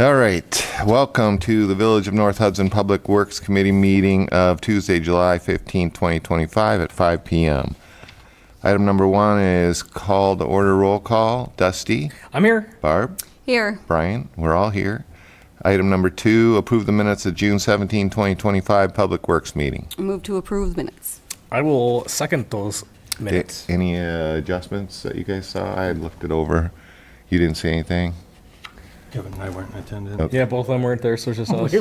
All right, welcome to the Village of North Hudson Public Works Committee meeting of Tuesday, July 15, 2025 at 5 p.m. Item number 1 is call to order roll call. Dusty? I'm here. Barb? Here. Brian? We're all here. Item number 2, approve the minutes of June 17, 2025 Public Works meeting. Move to approve minutes. I will second those minutes. Any adjustments that you guys saw? I had looked it over. You didn't see anything? Kevin and I weren't in attendance. Okay. Yeah, both of them weren't there, so it's just us.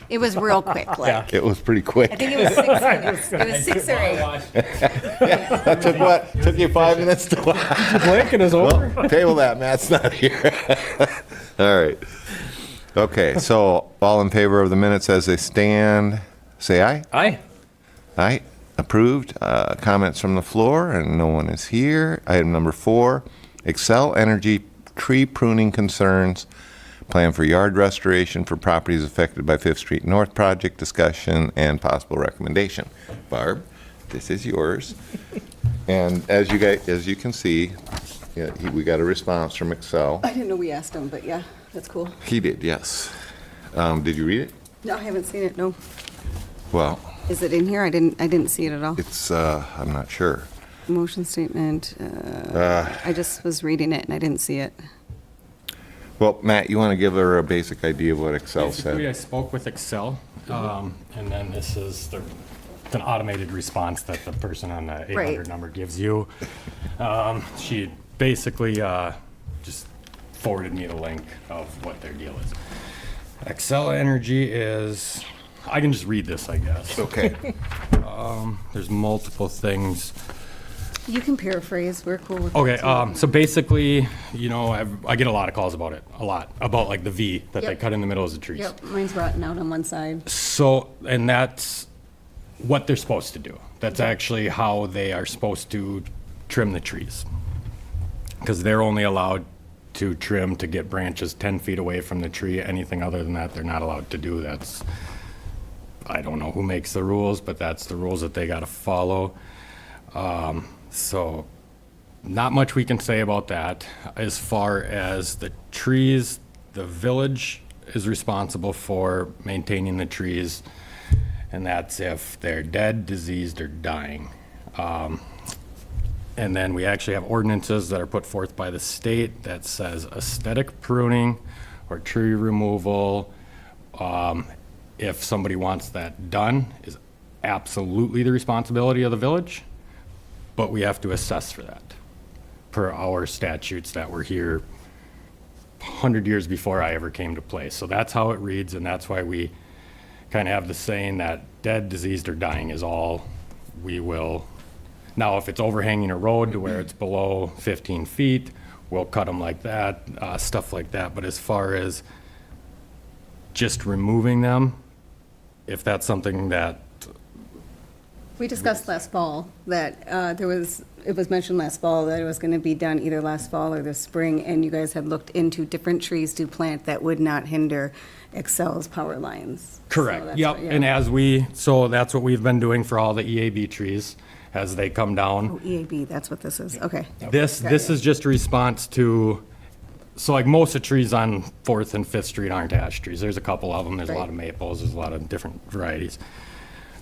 It was real quick. Like, It was pretty quick. I think it was 6 minutes. It was 6 or 8. That took what? Took you 5 minutes to watch? Blinking is over. Well, table that. Matt's not here. All right. Okay, so all in favor of the minutes as they stand, say aye. Aye. Aye. Approved. Comments from the floor, and no one is here. Item number 4, Excel Energy tree pruning concerns. Plan for yard restoration for properties affected by 5th Street North project discussion and possible recommendation. Barb, this is yours. And as you can see, yeah, we got a response from Excel. I didn't know we asked him, but yeah, that's cool. He did, yes. Did you read it? No, I haven't seen it. No. Well, Is it in here? I didn't see it at all. it's, I'm not sure. Motion statement. I just was reading it and I didn't see it. Well, Matt, you want to give her a basic idea of what Excel Basically, I said? spoke with Excel, and then this is it's an automated response that the person on the 800 Right. number gives you. She basically just forwarded me the link of what their deal is. Excel Energy is, I can just read this, I guess. Okay. There's multiple things. You can paraphrase. We're cool with Okay, that, too. so basically, you know, I get a lot of calls about it, about like the V that they Yep. cut in the middle of the trees. Yep, mine's rotten out on one side. So, and that's what they're supposed to do. That's actually how they are supposed to trim the trees. Because they're only allowed to trim to get branches 10 feet away from the tree. Anything other than that, they're not allowed to do. I don't know who makes the rules, but that's the rules that they got to follow. So not much we can say about that. As far as the trees, the village is responsible for maintaining the trees, and that's if they're dead, diseased, or dying. And then we actually have ordinances that are put forth by the state that says aesthetic pruning or tree removal, if somebody wants that done, is absolutely the responsibility of the village. But we have to assess for that per our statutes that were here 100 years before I ever came to place. So that's how it reads, and that's why we kind of have the saying that dead, diseased, or dying is all we will. Now, if it's overhanging a road to where it's below 15 feet, we'll cut them like that, stuff like that. But as far as just removing them, if that's something that We discussed last fall that it was mentioned last fall that it was going to be done either last fall or this spring, and you guys had looked into different trees to plant that would not hinder Excel's power lines. So Correct, that's yep, what- yeah. and so that's what we've been doing for all the EAB trees as they come down. Oh, EAB, that's what this is. Okay. This Got is it. just a response to, so like most of the trees on 4th and 5th Street aren't ash trees. There's a couple of them, there's a lot of maples, there's a lot of different varieties.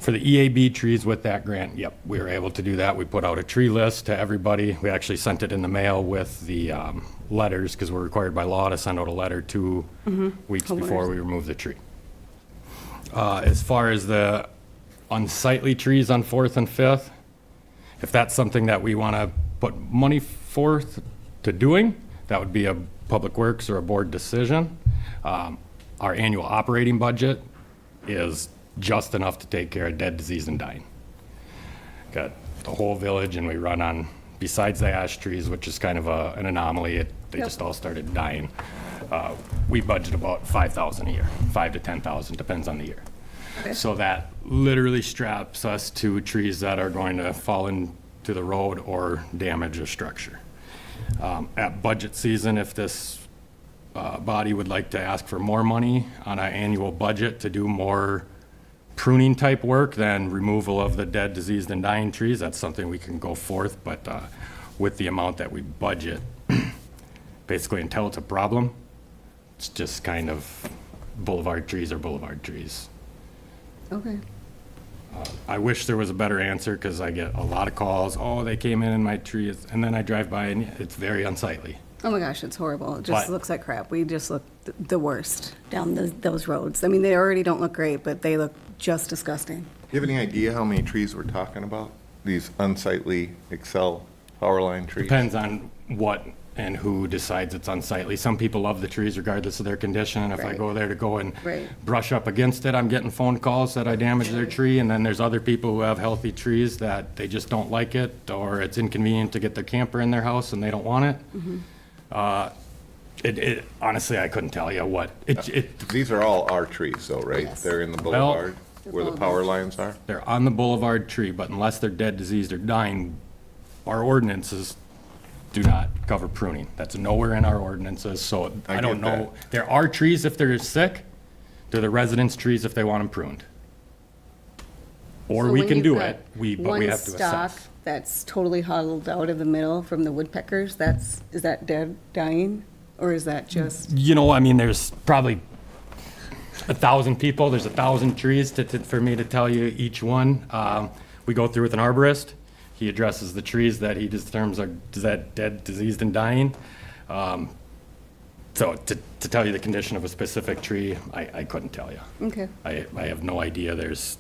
For the EAB trees with that grant, yep, we were able to do that. We put out a tree list to everybody. We actually sent it in the mail with the letters, because we're required by law to send out a letter 2 weeks before Homeowners. we remove the tree. As far as the unsightly trees on 4th and 5th, if that's something that we want to put money forth to doing, that would be a Public Works or a board decision. Our annual operating budget is just enough to take care of dead, disease, and dying. Got the whole village, and we run on, besides the ash trees, which is kind of an anomaly, they just all started dying. We budget about 5,000 a year, 5 to 10,000, depends on the year. Okay. So that literally straps us to trees that are going to fall into the road or damage a structure. At budget season, if this body would like to ask for more money on an annual budget to do more pruning type work than removal of the dead, diseased, and dying trees, that's something we can go forth, but with the amount that we budget, basically until it's a problem, It's just kind of boulevard trees are boulevard trees. Okay. I wish there was a better answer because I get a lot of calls, oh, they came in my trees, and then I drive by and it's very unsightly. Oh my gosh, it's horrible. It just But- looks like crap. We just look the worst down those roads. I mean, they already don't look great, but they look just disgusting. Do you have any idea how many trees we're talking about? These unsightly Excel power line trees? Depends on what and who decides it's unsightly. Some people love the trees regardless of their condition, and if I Right. go there to go and Right. brush up against it, I'm getting phone calls that I damaged their tree, and then there's other people who have healthy trees that they just don't like it, or it's inconvenient to get their camper in their house and they don't want it. Honestly, I couldn't tell you what, These are all our trees though, right? Yes. They're in the boulevard where the power boulevard. lines are? they're on the boulevard tree, but unless they're dead, diseased, or dying, our ordinances do not cover pruning. That's nowhere in our ordinances, so I I don't get know. There are trees if they're sick, they're the residents' trees if they want them pruned. Or So we when can you've do got it, but we have to One stock assess. that's totally huddled out of the middle from the woodpeckers, is that dead, dying? Or is that just, You know, I mean, there's probably 1,000 people, there's 1,000 trees for me to tell you each one. We go through with an arborist. He addresses the trees that he determines are dead, diseased, and dying. So to tell you the condition of a specific tree, I couldn't tell you. okay. I have no idea. There's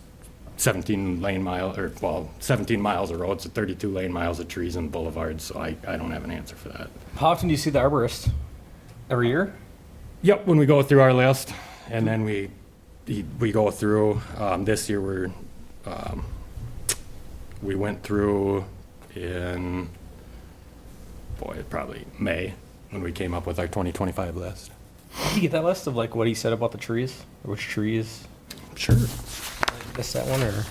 17 miles of roads, so 32 lane miles of trees and boulevards, so I don't have an answer for that. How often do you see the arborist? Every year? Yep, when we go through our list, and then we go through, this year we went through in, probably May, when we came up with our 2025 list. Did you get that list of like what he said about the trees? Or which trees? Sure. Missed that one or?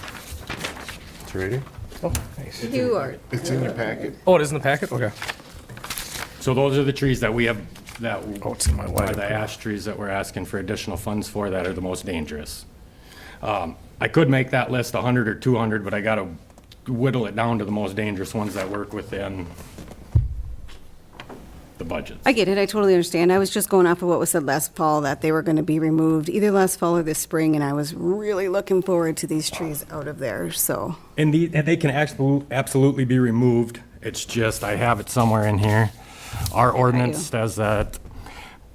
It's ready? Oh, nice. You are, It's in your packet. Oh, it is in the packet? Okay. So those are the trees that we have, that Oh, it's in my are white. the ash trees that we're asking for additional funds for that are the most dangerous. I could make that list 100 or 200, but I gotta whittle it down to the most dangerous ones that work within the budget. I get it, I totally understand. I was just going off of what was said last fall, that they were gonna be removed either last fall or this spring, and I was really looking forward to these trees out of there, so. And they can absolutely be removed. It's just, I have it somewhere in here. Our ordinance says that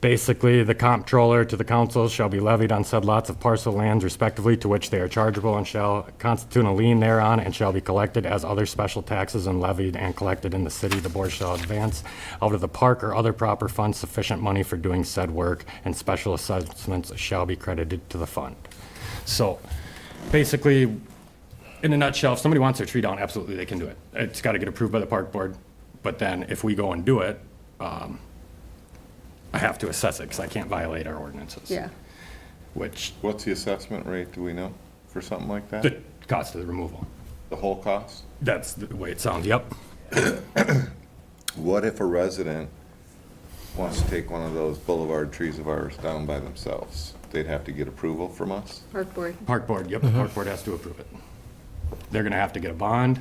basically the comptroller to the council shall be levied on said lots of parcel lands respectively to which they are chargeable and shall constitute a lien thereon and shall be collected as other special taxes and levied and collected in the city. The board shall advance out of the park or other proper funds sufficient money for doing said work, and special assessments shall be credited to the fund. So basically, in a nutshell, if somebody wants their tree down, absolutely they can do it. It's got to get approved by the park board. But then if we go and do it, I have to assess it because I can't violate our ordinances. Yeah, Which, What's the assessment rate, do we know, for something like that? the cost of the removal. The whole cost? That's the way it sounds, yep. What if a resident wants to take one of those boulevard trees of ours down by themselves? They'd have to get approval from us? park board. Park board, yep, the park board has to approve it. They're going to have to get a bond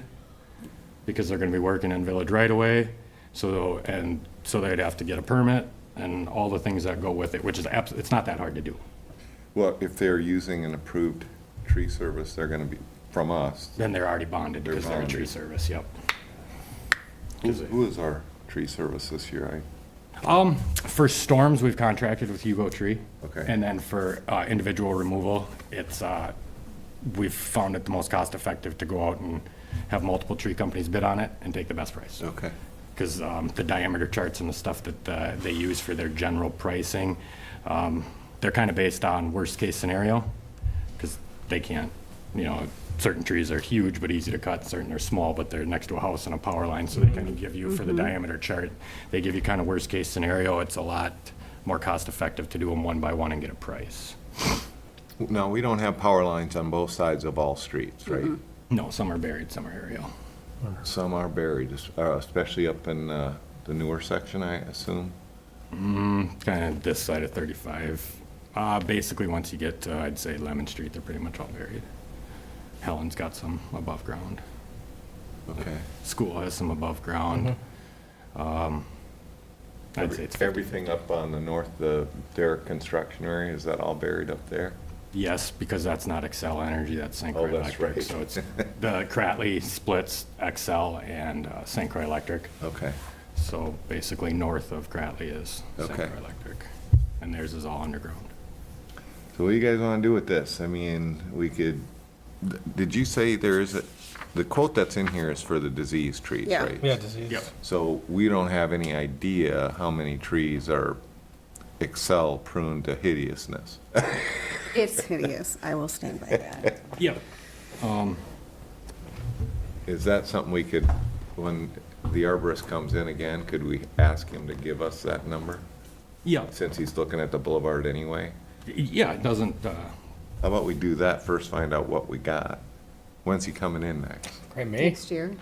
because they're going to be working in village right away. So they'd have to get a permit and all the things that go with it, which is it's not that hard to do. Well, if they're using an approved tree service, they're gonna be, from us. Then they're already bonded They're because they're a tree bonded. service, yep. Who is our tree service this year? For storms, we've contracted with Hugo Tree. Okay. And then for individual removal, we've found it the most cost effective to go out and have multiple tree companies bid on it and take the best price. Okay. Because the diameter charts and the stuff that they use for their general pricing, they're kind of based on worst-case scenario, because they can't, certain trees are huge but easy to cut, certain are small but they're next to a house and a power line, so they kind of give you, for the diameter chart, they give you kind of worst-case scenario. It's a lot more cost-effective to do them one by one and get a price. No, we don't have power lines on both sides of all streets, right? No, some are buried, some are aerial. Some are buried, especially up in the newer section, I assume. Kind of this side of 35. Basically, once you get to, I'd say, Lemon Street, they're pretty much all buried. Helen's got some above ground. Okay. School has some above ground. And I'd say it's 50. Everything up on the north, their construction area, is that all buried up there? Yes, because that's not Excel Energy, that's St. Oh, Croix that's Electric. right. So it's, the Cratley splits Excel and St. Croix Electric. Okay. So basically north of Cratley is St. Okay. Croix Electric. And theirs is all underground. So what do you guys want to do with this? I mean, we could, did you say there is the quote that's in here is for the diseased trees, Yeah. right? Yeah, disease. Yep. So we don't have any idea how many trees are Excel pruned to hideousness. It's hideous. I will stand by that. Yep. Is that something we could, when the arborist comes in again, could we ask him to give us that number? Yeah, Since he's looking at the boulevard anyway? yeah, it doesn't, How about we do that first, find out what we got? When's he coming in next? Right, May? Next year.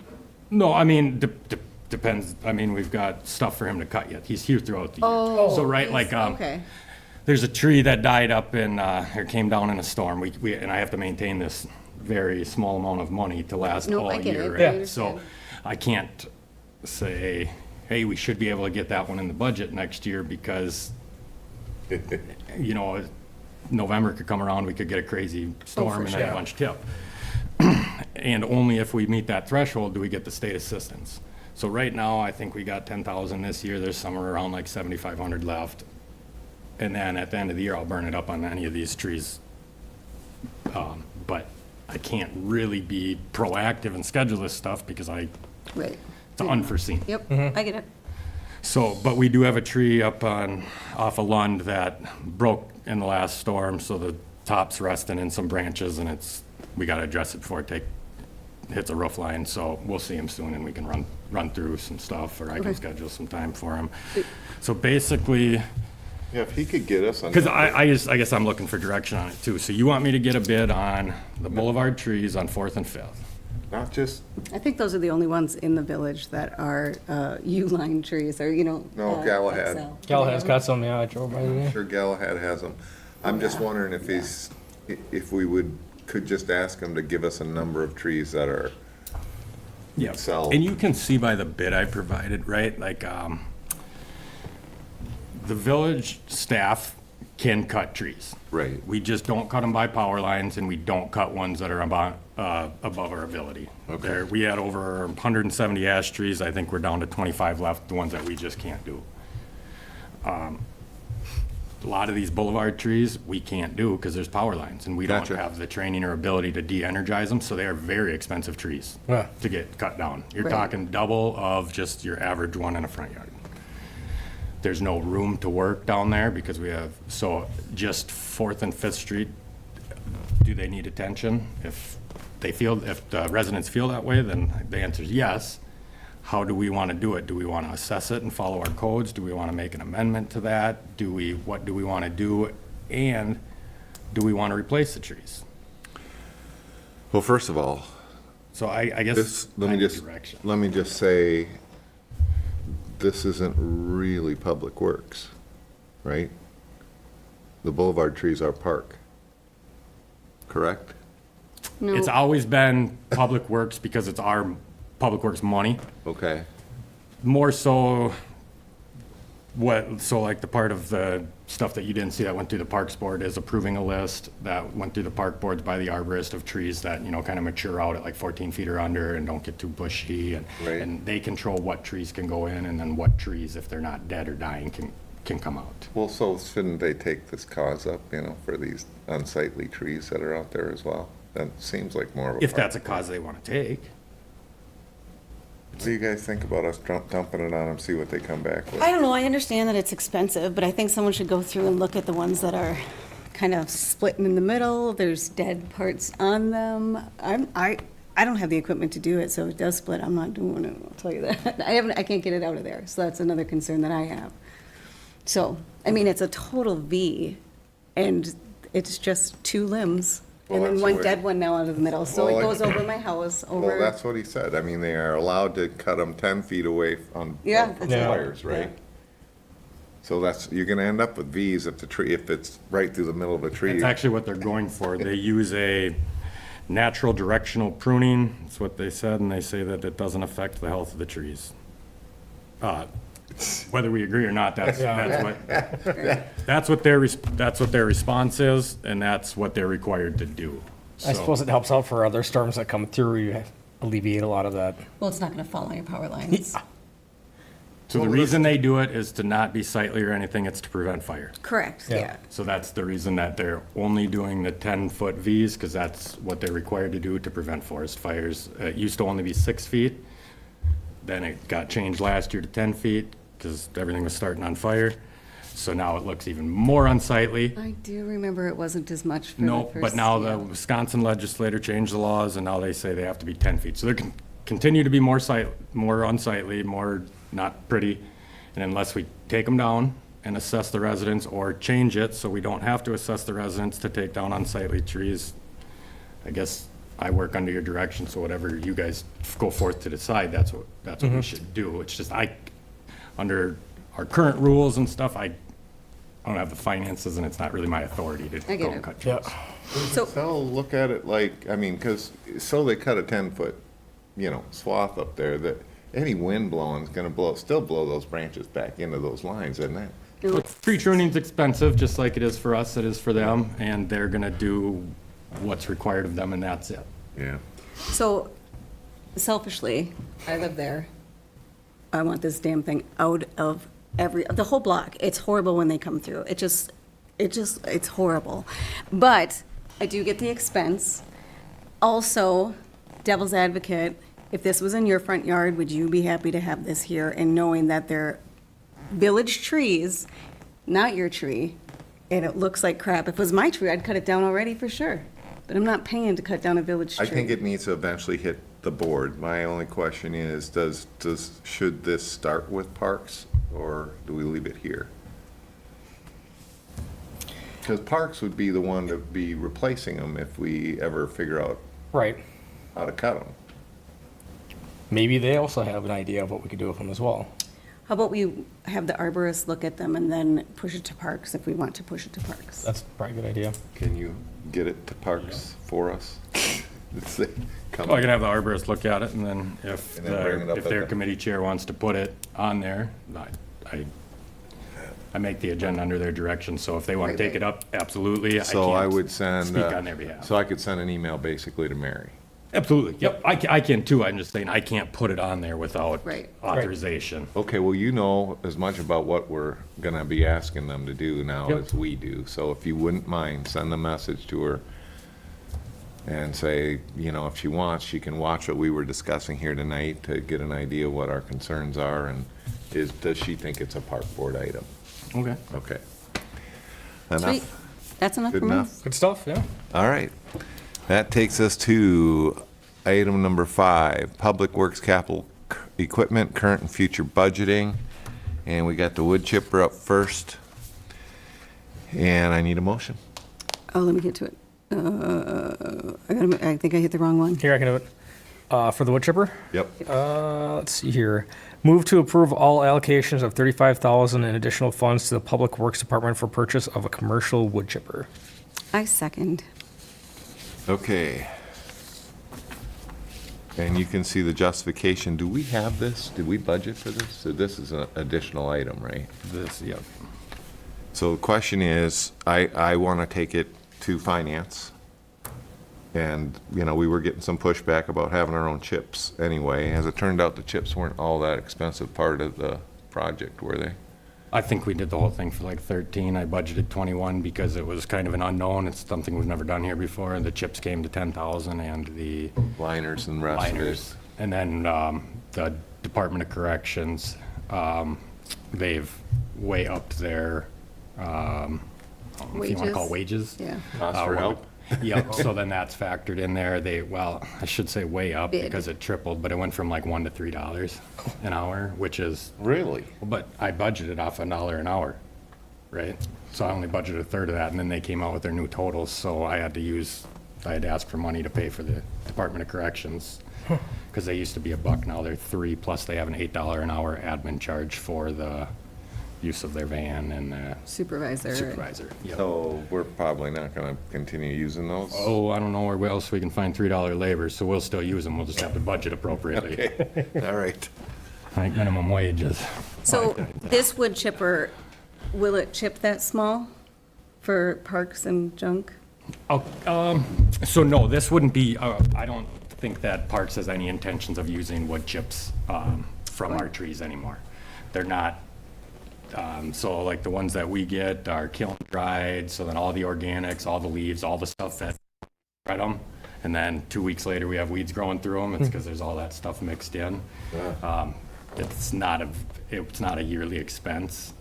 no, I mean, depends. I mean, we've got stuff for him to cut yet. He's here throughout the year. Oh. So, right, like, Okay. there's a tree that died up in, or came down in a storm. And I have to maintain this very small amount of money to last No, all I get year. it. I right? So understand. I can't say, hey, we should be able to get that one in the budget next year because, you know, November could come around, we could get a crazy storm and then sure. a bunch tip. And only if we meet that threshold do we get the state assistance. So right now, I think we got 10,000 this year. There's somewhere around like 7,500 left. And then at the end of the year, I'll burn it up on any of these trees. But I can't really be proactive and schedule this stuff because Right. it's unforeseen. Yep, I get it. So, but we do have a tree up off of Lund that broke in the last storm, so the top's resting in some branches, and we gotta address it before it hits a roof line, so we'll see him soon, and we can run through some stuff, or I can Okay. schedule some time for him. So basically, Yeah, if he could get us on. because I guess I'm looking for direction on it too. So you want me to get a bid on the boulevard trees on 4th and 5th? Not just, I think those are the only ones in the village that are U-line trees, or, you know. No, Galahad. XL. Galahad's got some, yeah, I drove by today. sure Galahad has them. I'm just wondering if if we could just ask him to give us a number of trees that are Yeah. Excel. And you can see by the bid I provided, right? Like, the village staff can cut trees. Right. We just don't cut them by power lines, and we don't cut ones that are above our ability. Okay. We had over 170 ash trees. I think we're down to 25 left, the ones that we just can't do. A lot of these boulevard trees, we can't do because there's power lines, and we don't Gotcha. have the training or ability to de-energize them, so they are very expensive trees Yeah. to get cut down. You're Right. talking double of just your average one in a front yard. There's no room to work down there because so just 4th and 5th Street, do they need attention? If the residents feel that way, then the answer is yes. How do we want to do it? Do we want to assess it and follow our codes? Do we want to make an amendment to that? What do we want to do? And do we want to replace the trees? Well, first of all, So I guess let I me need just, direction. let me just say, this isn't really public works, right? The boulevard trees are park, correct? No, It's always been Public Works because it's our Public Works money. Okay, More so, like the part of the stuff that you didn't see that went through the Parks Board is approving a list that went through the park boards by the arborist of trees that, kind of mature out at like 14 feet or under and don't get too bushy. Right. And they control what trees can go in and then what trees, if they're not dead or dying, can come out. well, so shouldn't they take this cause up, for these unsightly trees that are out there as well? That seems like more of a. If that's a park. cause they want to take. What do you guys think about us dumping it on them, see what they come back with? I don't know, I understand that it's expensive, but I think someone should go through and look at the ones that are kind of splitting in the middle, there's dead parts on them. I don't have the equipment to do it, so if it does split, I'm not doing it, I'll tell you that. I can't get it out of there, so that's another concern that I have. So, I mean, it's a total V, and it's just 2 limbs, and Well, then that's one the way- dead one now out of the middle, so Well, it I- goes over my house, Well, over. that's what he said. I mean, they are allowed to cut them 10 feet away on Yeah, from that's it. wires, right? So you're gonna end up with Vs if it's right through the middle of a tree. That's actually what they're going for. They use a natural directional pruning, that's what they said, and they say that it doesn't affect the health of the trees. Whether we agree or not, that's what their response is, and that's what they're required to do. I So- suppose it helps out for other storms that come through. You alleviate a lot of that. Well, it's not going to fall on your power lines. So the reason they do it is to not be sightly or anything, it's to prevent fire. Correct, Yeah. yeah. So that's the reason that they're only doing the 10-foot Vs, because that's what they're required to do to prevent forest fires. It used to only be 6 feet. Then it got changed last year to 10 feet, because everything was starting on fire. So now it looks even more unsightly. I do remember it wasn't as much for the No, first. but now the yeah. Wisconsin legislator changed the laws, and now they say they have to be 10 feet. So they can continue to be more unsightly, more not pretty. And unless we take them down and assess the residents, or change it so we don't have to assess the residents to take down unsightly trees, I guess I work under your direction, so whatever you guys go forth to decide, that's what we should do. It's just under our current rules and stuff, I don't have the finances, and it's not really my authority to I get go and it. cut Yeah. trees. So, So look at it like, I mean, because, so they cut a 10-foot, swath up there that any wind blowing is going to still blow those branches back into those lines, isn't it? Tree pruning's expensive, just like it is for us, it is for them, and they're gonna do what's required of them, and that's it. Yeah. so selfishly, I live there. I want this damn thing out of the whole block. It's horrible when they come through. It's horrible. But I do get the expense. Also, devil's advocate, if this was in your front yard, would you be happy to have this here and knowing that they're village trees, not your tree, and it looks like crap? If it was my tree, I'd cut it down already for sure. But I'm not paying to cut down a village tree. I think it needs to eventually hit the board. My only question is, should this start with parks, or do we leave it here? Because parks would be the one to be replacing them if we ever figure out Right. how to cut them. Maybe they also have an idea of what we could do with them as well. How about we have the arborist look at them and then push it to parks if we want to push it to parks? That's probably a good idea. Can you get it to parks for us? It's like, come Well, I can on. have the arborist look at it, and then if And then bring it up if at their the- committee chair wants to put it on there, I make the agenda under their direction, so if they want to take it up, absolutely. So I can't would send. Speak on their behalf. So I could send an email basically to Mary. Absolutely, yep, I can too, I'm just saying, I can't put it on there without Right. authorization. Okay, well, you know as much about what we're gonna be asking them to do now Yep. as we do. So if you wouldn't mind, send a message to her and say, if she wants, she can watch what we were discussing here tonight to get an idea of what our concerns are, and does she think it's a park board item? Okay. Okay. Sweet. Enough? That's enough Good for me. enough? Good stuff, yeah. All right. That takes us to item number 5, Public Works Capital Equipment, Current and Future Budgeting. And we got the wood chipper up first. And I need a motion. Oh, let me get to it. I think I hit the wrong one. Here, I can do it. For the wood chipper? Yep. Let's see here. Move to approve all allocations of $35,000 in additional funds to the Public Works Department for purchase of a commercial wood chipper. I second. Okay. And you can see the justification. Do we have this? Did we budget for this? So this is an additional item, right? This, yep. So the question is, I want to take it to finance. And, we were getting some pushback about having our own chips anyway. As it turned out, the chips weren't all that expensive part of the project, were they? I think we did the whole thing for like 13. I budgeted 21 because it was kind of an unknown. It's something we've never done here before. And the chips came to 10,000 and the Liners and rest of it. liners. And then the Department of Corrections, they've way upped their, I don't know if you want to call it wages. Yeah. Cost for help? Yep, so then that's factored in there. I should say way up Bid. because it tripled, but it went from like $1 to $3 an hour, which is, Really? but I budgeted off $1 an hour, right? So I only budgeted a third of that, and then they came out with their new totals, so I had to ask for money to pay for the Department of Corrections. Because they used to be $1, now they're $3, plus they have an $8 an hour admin charge for the use of their van and the Supervisor. supervisor. Yep. So we're probably not going to continue using those? Oh, I don't know where else we can find $3 labor, so we'll still use them, we'll just have to budget appropriately. Okay, all right. Like minimum wages. So this wood chipper, will it chip that small for parks and junk? Oh, so no, this wouldn't be, I don't think that Parks has any intentions of using wood chips from our trees anymore. They're not, so like the ones that we get are kiln dried, so then all the organics, all the leaves, all the stuff that spread them, and then 2 weeks later we have weeds growing through them. It's because there's all that stuff mixed in. It's not a yearly expense.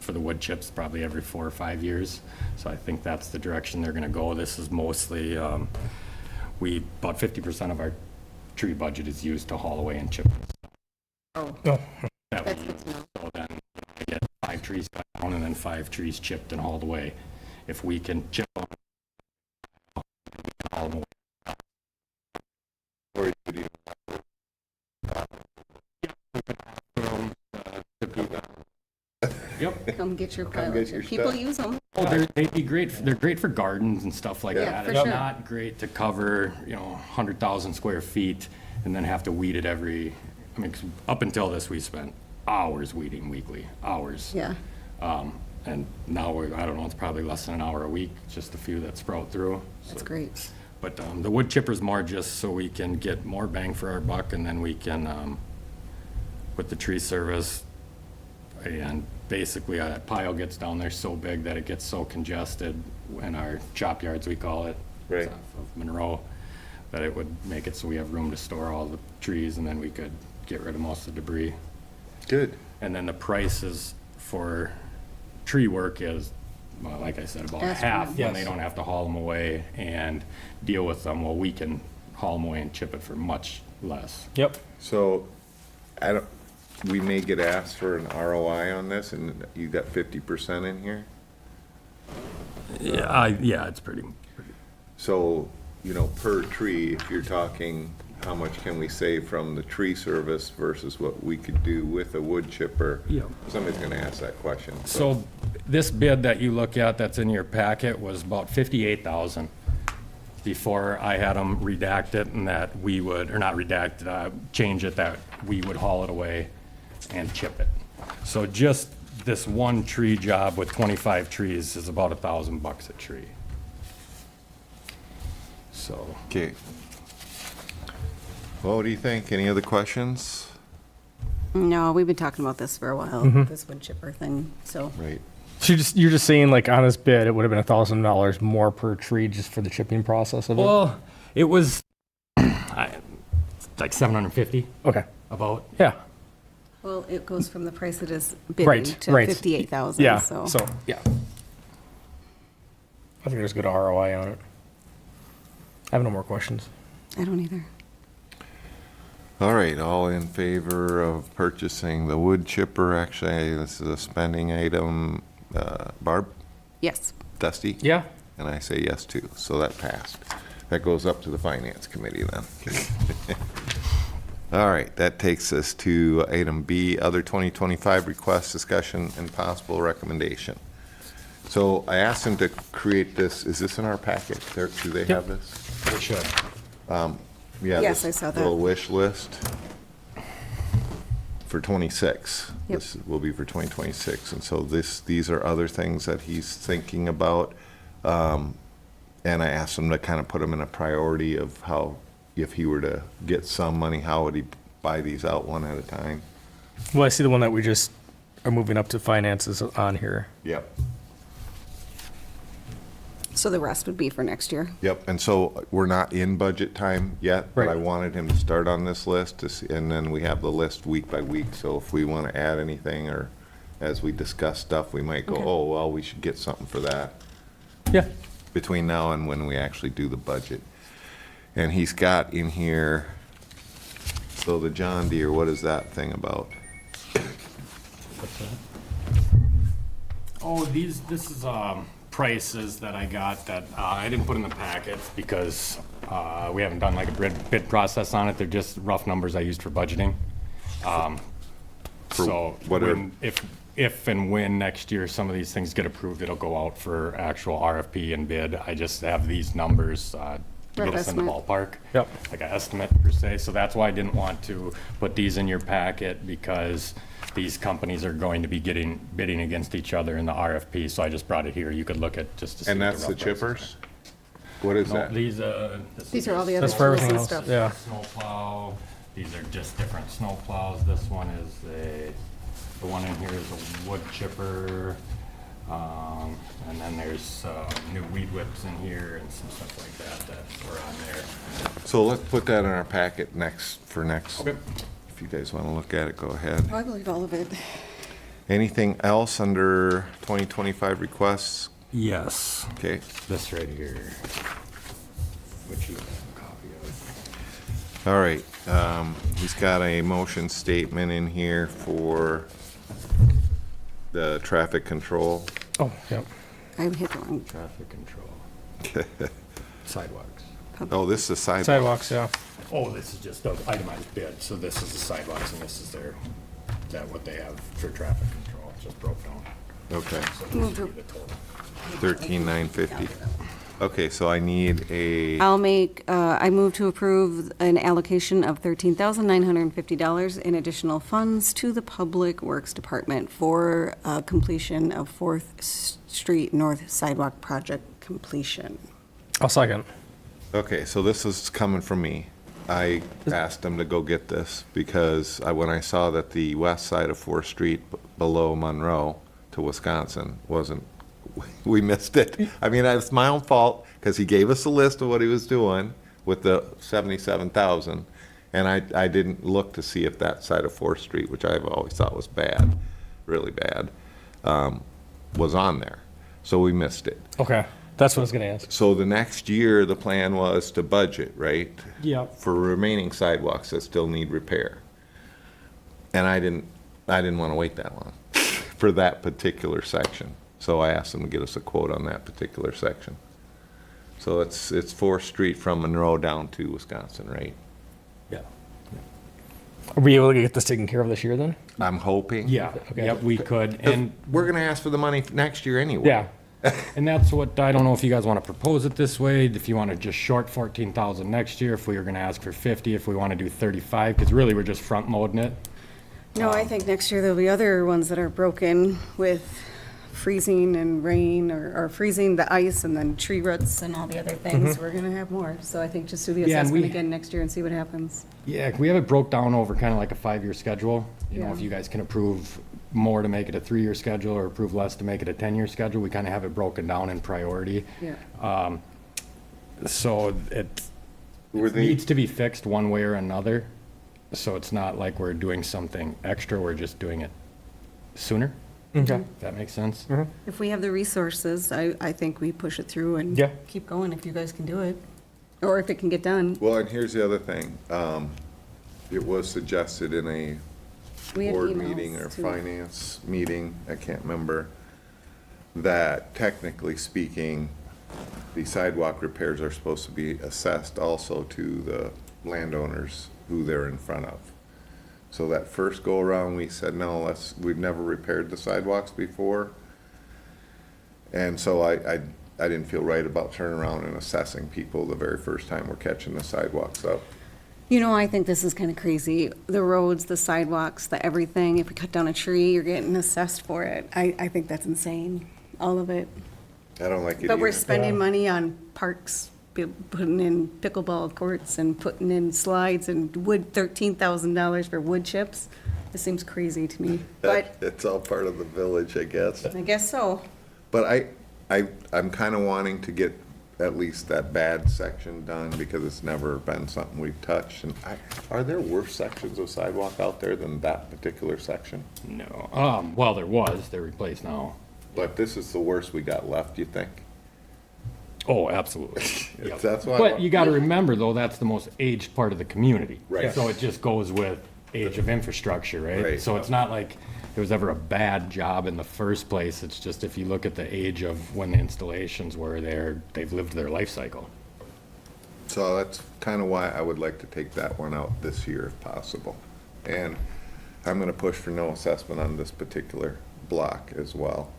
For the wood chips, probably every 4 or 5 years. So I think that's the direction they're gonna go. This is mostly, about 50% of our tree budget is used to haul away and chip. Oh, Oh, That we that's good use. to know. So then I get 5 trees cut down and then 5 trees chipped and hauled away. If we can chip them, we can haul them away. Or you could even To people. Yep. Come get your Come pile. get your People stuff. use them. Oh, they'd be great. They're great for gardens and stuff like Yeah, that. for It's sure. not great to cover, 100,000 square feet and then have to weed it every. I mean, 'cause up until this, we spent hours weeding weekly, hours. Yeah. And now I don't know, it's probably less than an hour a week, just a few that sprout through. That's So- great. But the wood chipper's more just so we can get more bang for our buck, and then we can, with the tree service, and basically that pile gets down there so big that it gets so congested in our chop yards, we call it. Right. It's off of Monroe, that it would make it so we have room to store all the trees, and then we could get rid of most of the debris. Good. And then the prices for tree work is, well, like I said, about half Astronomical. when they don't have to haul them away and deal with them. Well, we can haul them away and chip it for much less. yep. So, we may get asked for an ROI on this, and you got 50% in here? Yeah, it's pretty. So, per tree, if you're talking, how much can we save from the tree service versus what we could do with a wood chipper? Yeah. Somebody's gonna ask that question. So this bid that you look at that's in your packet was about 58,000 before I had them redact it and that we would, or not redact, change it, that we would haul it away and chip it. So just this one tree job with 25 trees is about $1,000 a tree. So, Okay. Well, what do you think? Any other questions? No, we've been talking about this for a while, this wood chipper thing, so. Right. So you're just saying like on this bid, it would have been $1,000 more per tree just for the chipping process of it? well, it was like 750 Okay, about. yeah, Well, it goes from the price it is right, bidding to right. 58,000, Yeah, so. so, yeah. I think there's good ROI on it. I have no more questions. I don't either. All right, all in favor of purchasing the wood chipper? Actually, this is a spending item. Barb? Yes. Dusty? Yeah, And I say yes too, so that passed. That goes up to the finance committee then. All right, that takes us to item B, other 2025 requests, discussion, and possible recommendation. So I asked him to create this, is this in our packet? Do they have this? They should. Yeah, Yes, this I saw that. little wish list for 26. Yep. This will be for 2026, and so these are other things that he's thinking about. And I asked him to kind of put them in a priority of how, if he were to get some money, how would he buy these out one at a time? well, I see the one that we just are moving up to finances on here. Yep. So the rest would be for next year. Yep, and so we're not in budget time yet, but I Right. wanted him to start on this list to see, and then we have the list week by week, so if we want to add anything or as we discuss stuff, we might go, Okay. oh, well, we should get something for that Yeah, between now and when we actually do the budget. And he's got in here, so the John Deere, what is that thing about? Oh, this is, prices that I got that, I didn't put in the packet because, we haven't done like a bid process on it. They're just rough numbers I used for budgeting. So what are- if and when next year some of these things get approved, it'll go out for actual RFP and bid. I just have these numbers, get us in the estimate. ballpark. Yep. Like an estimate per se, so that's why I didn't want to put these in your packet, because these companies are going to be bidding against each other in the RFP, so I just brought it here. You could look at just to see. And what that's the rough prices chippers? What is are. No, that? These are all the other That's for tools everything and else, stuff. yeah. Snow plow, these are just different snow plows. This one is the one in here is a wood chipper. And then there's new weed whips in here and some stuff like that were on there. So let's put that in our packet for next. Okay. If you guys want to look at it, go ahead. I believe all of it. Anything else under 2025 requests? Yes. Okay. This right here, which you have a copy of. All right, he's got a motion statement in here for the traffic control. Oh, yep. I hit the wrong. Traffic control. Sidewalks. Oh, this is sidewalk. Sidewalks, yeah. Oh, this is just an itemized bid, so this is the sidewalks and this is what they have for traffic control, it's just broke down. Okay, So this would be the total. 13,950. Okay, so I need a, I move to approve an allocation of $13,950 in additional funds to the Public Works Department for completion of Fourth Street North Sidewalk Project completion. I'll second. okay, so this is coming from me. I asked him to go get this because when I saw that the west side of 4th Street below Monroe to Wisconsin wasn't, we missed it. I mean, it's my own fault because he gave us a list of what he was doing with the 77,000. And I didn't look to see if that side of 4th Street, which I've always thought was bad, really bad, was on there. So we missed it. Okay, that's what I was gonna ask. So the next year, the plan was to budget, right? Yep. For remaining sidewalks that still need repair. And I didn't want to wait that long for that particular section. So I asked them to get us a quote on that particular section. So it's 4th Street from Monroe down to Wisconsin, right? Yeah. Are we able to get this taken care of this year then? I'm hoping. Yeah, Okay. yep, we could, 'Cause and we're gonna ask for the money next year anyway. Yeah. And that's what, I don't know if you guys want to propose it this way, if you want to just short 14,000 next year, if we were going to ask for 50, if we want to do 35, because really we're just front loading it. No, I think next year there'll be other ones that are broken with freezing and rain or freezing the ice and then tree roots and all the other things. We're gonna have more. So I think just do the Yeah, and assessment we- again next year and see what happens. Yeah, we have it broke down over kind of like a 5-year schedule. You know, Yeah. if you guys can approve more to make it a 3-year schedule or approve less to make it a 10-year schedule, we kind of have it broken down in priority. Yeah. So it Were they, needs to be fixed one way or another. So it's not like we're doing something extra, we're just doing it sooner. Okay. That makes sense? If we have the resources, I think we push it through and Yeah. keep going if you guys can do it. Or if it can get done. well, and here's the other thing. It was suggested in a We had board emails, meeting or too. finance meeting, I can't remember, that technically speaking, the sidewalk repairs are supposed to be assessed also to the landowners who they're in front of. So that first go around, we said, no, we've never repaired the sidewalks before. And so I didn't feel right about turning around and assessing people the very first time we're catching the sidewalks up. You know, I think this is kind of crazy. The roads, the sidewalks, the everything. If we cut down a tree, you're getting assessed for it. I think that's insane, all of it. I don't like it But we're either. spending money on parks, putting in pickleball courts and putting in slides and wood, $13,000 for wood chips. This seems crazy to me, but It's all part of the village, I guess. I guess so. But I'm kind of wanting to get at least that bad section done because it's never been something we've touched. And are there worse sections of sidewalk out there than that particular section? No. Well, there was, they're replaced now. But this is the worst we got left, you think? Oh, absolutely. Yep. That's why. But you gotta remember, though, that's the most aged part of the community. Right. So it just goes with age of infrastructure, right? Right. So it's not like it was ever a bad job in the first place. It's just if you look at the age of when the installations were there, they've lived their life cycle. So that's kind of why I would like to take that one out this year if possible. And I'm going to push for no assessment on this particular block as well.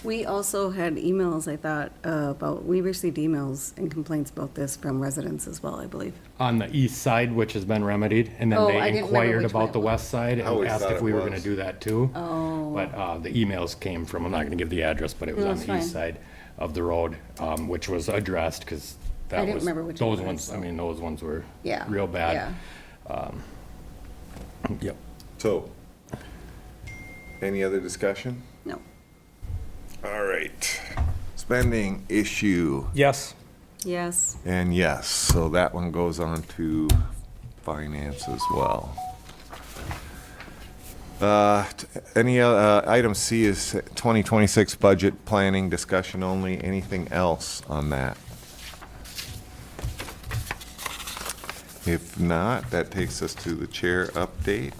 We also had emails, I thought, we received emails and complaints about this from residents as well, I believe. On the east side, which has been remedied, and then Oh, they I didn't remember inquired which way about it the was. west side I and always asked thought if it we were was. gonna do that too. Oh. But the emails came from, I'm not gonna give the address, but it was No, on it's the east fine. side of the road, which was addressed, because I that didn't was, remember which those one it ones, was. I mean, those ones were Yeah. real bad. Yeah. Yep. So, any other discussion? No. All right. Spending issue, Yes. Yes. and yes, so that one goes on to finance as well. Item C is 2026 budget planning discussion only. Anything else on that? If not, that takes us to the chair update.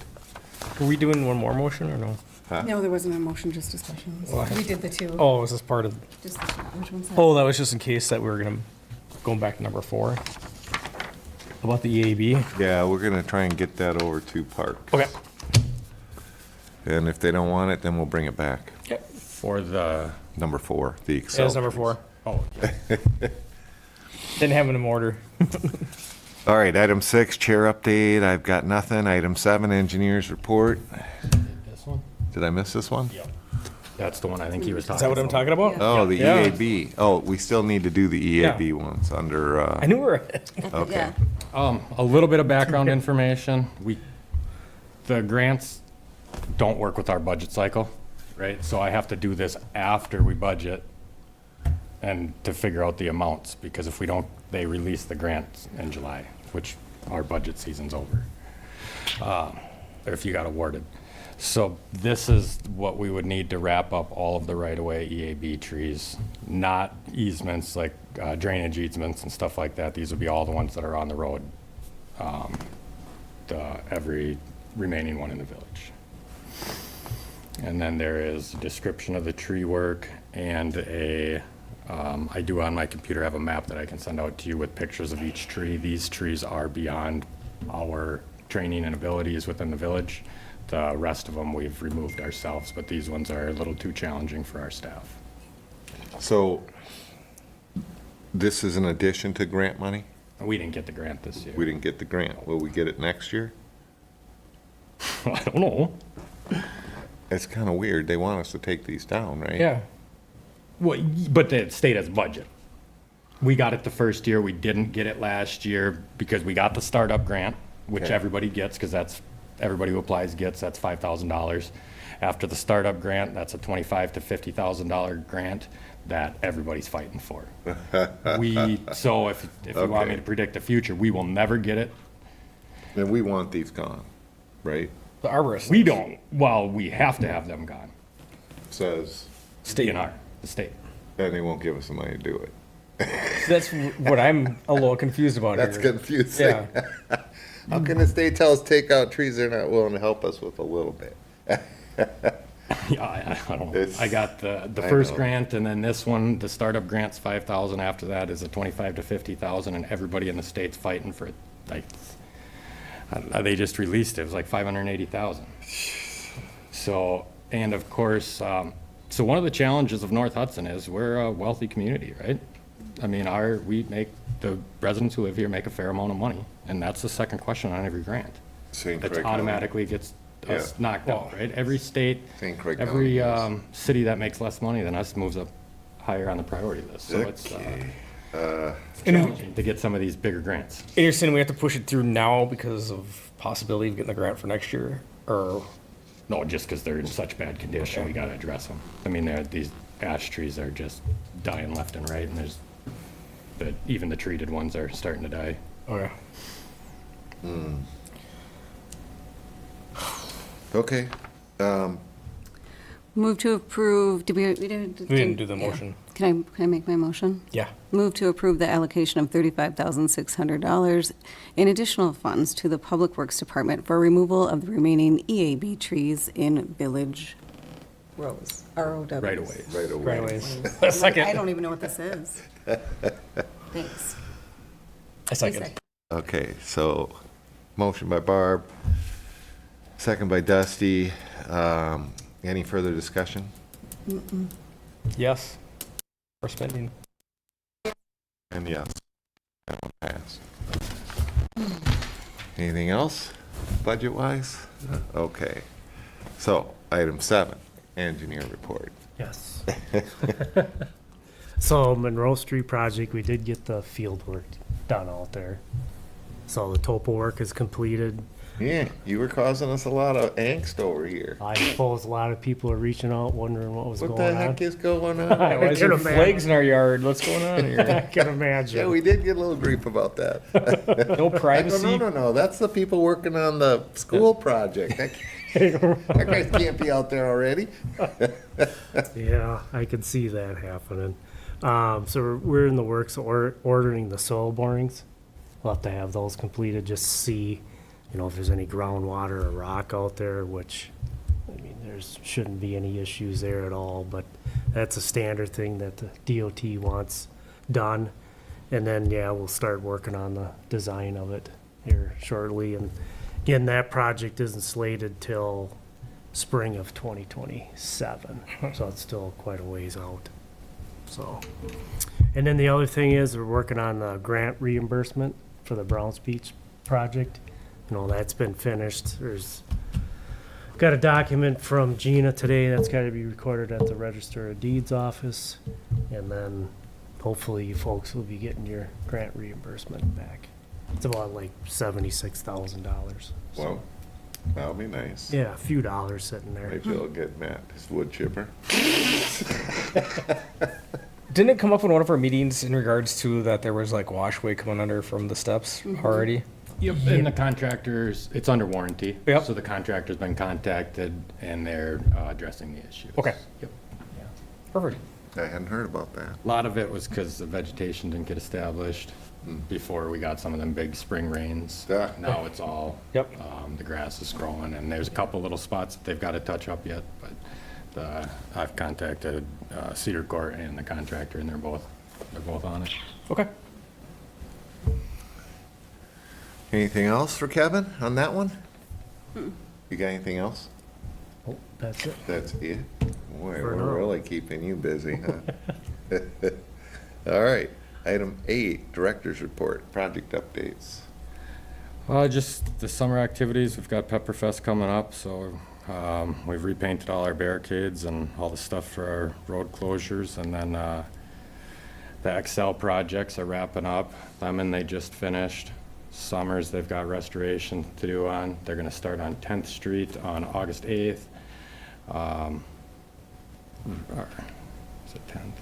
Are we doing one more motion or no? No, there wasn't a motion, just discussions. We did the two. Oh, was this part of, Just the two. Which one's that? oh, that was just in case that we were gonna, going back to number 4. About the EAB. Yeah, we're gonna try and get that over to Parks. Okay. And if they don't want it, then we'll bring it back. Yep. For the, Number 4, the Excel. That's number 4. oh, Didn't have them in order. All right, item 6, chair update. I've got nothing. Item 7, engineers report. this one? Did I miss this one? Yep. That's the one I think he was talking Is that what I'm talking about? Oh, the Yeah. EAB. Oh, we still need to do the EAB ones under, I knew we were, okay. Yeah. A little bit of background information. The grants don't work with our budget cycle, right? So I have to do this after we budget and to figure out the amounts, because if we don't, they release the grants in July, which our budget season's over. Or if you got awarded. So this is what we would need to wrap up all of the right-of-way EAB trees, not easements like drainage easements and stuff like that. These would be all the ones that are on the road, every remaining one in the village. And then there is a description of the tree work and I do on my computer have a map that I can send out to you with pictures of each tree. These trees are beyond our training and abilities within the village. The rest of them we've removed ourselves, but these ones are a little too challenging for our staff. So this is in addition to grant money? We didn't get the grant this year. We didn't get the grant. Will we get it next year? I don't know. It's kind of weird. They want us to take these down, right? yeah. Well, but the state has budget. We got it the first year. We didn't get it last year because we got the startup grant, which Okay. everybody gets because that's, everybody who applies gets, that's $5,000. After the startup grant, that's a $25,000 to $50,000 grant that everybody's fighting for. So if you want Okay. me to predict the future, we will never get it. And we want these gone, right? The arborist. We don't, well, we have to have them gone. Says, DNR, the state. and they won't give us the money to do it. That's what I'm a little confused about That's here. confusing. Yeah. How can the state tell us take out trees they're not willing to help us with a little bit? Yeah, I don't know. It's- I got the I first know. grant, and then this one, the startup grant's 5,000. After that is a 25 to 50,000, and everybody in the state's fighting for it. Like, they just released it. It was like 580,000. So, and of course, so one of the challenges of North Hudson is we're a wealthy community, right? I mean, the residents who live here make a fair amount of money, and that's the second question on every grant. St. That Craig County. automatically gets us Yeah. knocked out, right? Every state, St. Craig every County, yes. city that makes less money than us moves up higher on the priority list. So it's Okay. challenging to get some of these bigger grants. And you're saying we have to push it through now because of possibility of getting the grant for next year? Or, No, just because they're in such bad condition, we gotta address them. I mean, these ash trees are just dying left and right, and even the treated ones are starting to die. okay. Okay. Move to approve, did we didn't We didn't do the yeah. motion. Can I make my motion? Yeah. Move to approve the allocation of $35,600 in additional funds to the Public Works Department for removal of the remaining EAB trees in Village Rows, ROWs. Right away. Right away. Right away. A second. I don't even know what this is. Thanks. A second. Okay, so motion by Barb, second by Dusty. Any further discussion? Yes. For spending. And yes, that one passed. Anything else, budget-wise? Okay. So, item 7, engineer report. Yes. So Monroe Street project, we did get the field work done out there. So the topo work is completed. Yeah, you were causing us a lot of angst over here. I suppose a lot of people are reaching out wondering what was What going the on. heck is going on? I Why is can there imagine. flags in our yard? What's going on I here? can imagine. Yeah, we did get a little grief about that. No Oh, privacy. no, that's the people working on the school project. That guy can't be out there already. Yeah, I can see that happening. So we're in the works of ordering the soil borings. We'll have to have those completed, just see, if there's any groundwater or rock out there, which, shouldn't be any issues there at all, but that's a standard thing that the DOT wants done. And then, yeah, we'll start working on the design of it here shortly. And again, that project isn't slated till spring of 2027, so it's still quite a ways out. So, and then the other thing is we're working on the grant reimbursement for the Browns Beach project. That's been finished. Got a document from Gina today that's got to be recorded at the Register of Deeds office. And then hopefully you folks will be getting your grant reimbursement back. It's about like $76,000. Well, that'll be nice. Yeah, a few dollars sitting there. Maybe I'll get Matt his wood chipper. Didn't it come up in one of our meetings in regards to that there was like washway coming under from the steps already? Yep, and the contractors, it's under warranty. Yep. So the contractor's been contacted and they're addressing the issue. Okay. Yep. Perfect. I hadn't heard about that. A lot of it was because the vegetation didn't get established before we got some of them big spring rains. Yeah. Now it's all, Yep. the grass is growing, and there's a couple little spots that they've got to touch up yet, but I've contacted Cedar Court and the contractor, and they're both on it. Okay. Anything else for Kevin on that one? You got anything else? Oh, that's it. That's it? Boy, For we're now. really keeping you busy, huh? All right, item 8, director's report, project updates. Just the summer activities. We've got Pepperfest coming up, so we've repainted all our barricades and all the stuff for our road closures. And then the Excel projects are wrapping up. Lemon, they just finished. Summers, they've got restoration to do on. They're going to start on 10th Street on August 8th. Or is it 10th?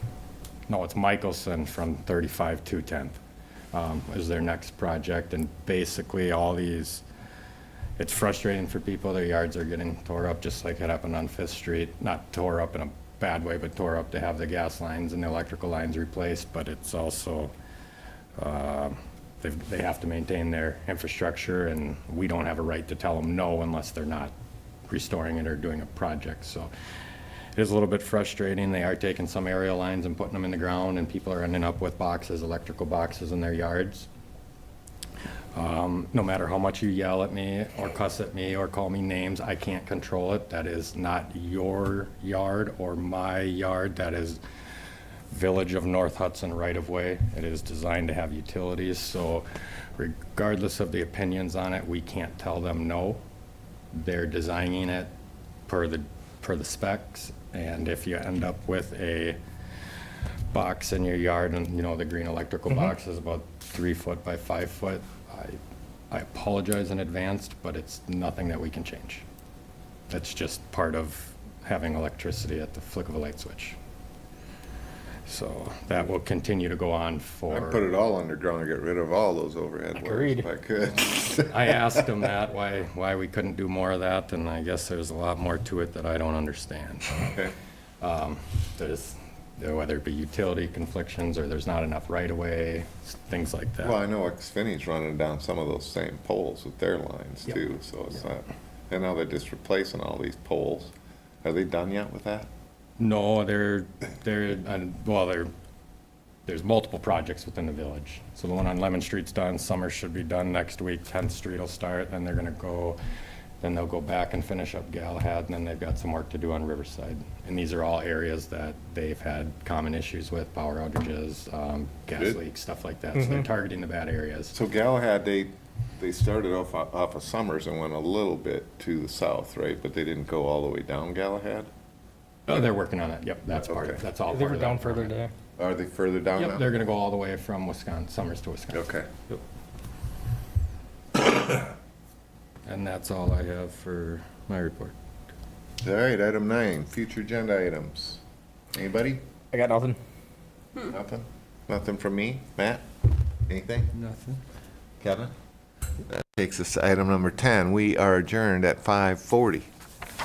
No, it's Michelson from 35 to 10th. Is their next project, and basically all these, it's frustrating for people, their yards are getting tore up just like it happened on 5th Street. Not tore up in a bad way, but tore up to have the gas lines and the electrical lines replaced, but it's also, they have to maintain their infrastructure, and we don't have a right to tell them no unless they're not restoring it or doing a project, so. It is a little bit frustrating. They are taking some aerial lines and putting them in the ground, and people are ending up with boxes, electrical boxes in their yards. No matter how much you yell at me or cuss at me or call me names, I can't control it. That is not your yard or my yard. That is Village of North Hudson right-of-way. It is designed to have utilities, so regardless of the opinions on it, we can't tell them no. They're designing it per the specs, and if you end up with a box in your yard, and the green electrical box is about 3 foot by 5 foot, I apologize in advance, but it's nothing that we can change. That's just part of having electricity at the flick of a light switch. So that will continue to go on for. I'd put it all underground and get rid of all those overhead wires Agreed. if I could. I asked him that, why we couldn't do more of that, and I guess there's a lot more to it that I don't understand. Okay. There's, whether it be utility conflictions, or there's not enough right-of-way, things like that. Well, I know Xfinny's running down some of those same poles with their lines Yep. too, so it's not, and now they're just replacing all these poles. Are they done yet with that? No, there's multiple projects within the village. So the one on Lemon Street's done, Summer should be done next week, 10th Street will start, then they're gonna go Then they'll go back and finish up Galahad, and then they've got some work to do on Riverside. And these are all areas that they've had common issues with, power outages, gas Good. leaks, stuff like that. So they're targeting the bad areas. So Galahad, they started off of Summers and went a little bit to the south, right? But they didn't go all the way down Galahad? Oh, they're working on it. Yep, that's Okay. that's all They part were of down that further program. today. Are they further down now? Yep, they're gonna go all the way from Wisconsin, Summers to Wisconsin. Okay. And that's all I have for my report. All right, item 9, future agenda items. Anybody? I got nothing. Nothing? Nothing from me? Matt? Anything? Nothing. Kevin? That takes us to item number 10. We are adjourned at 5:40.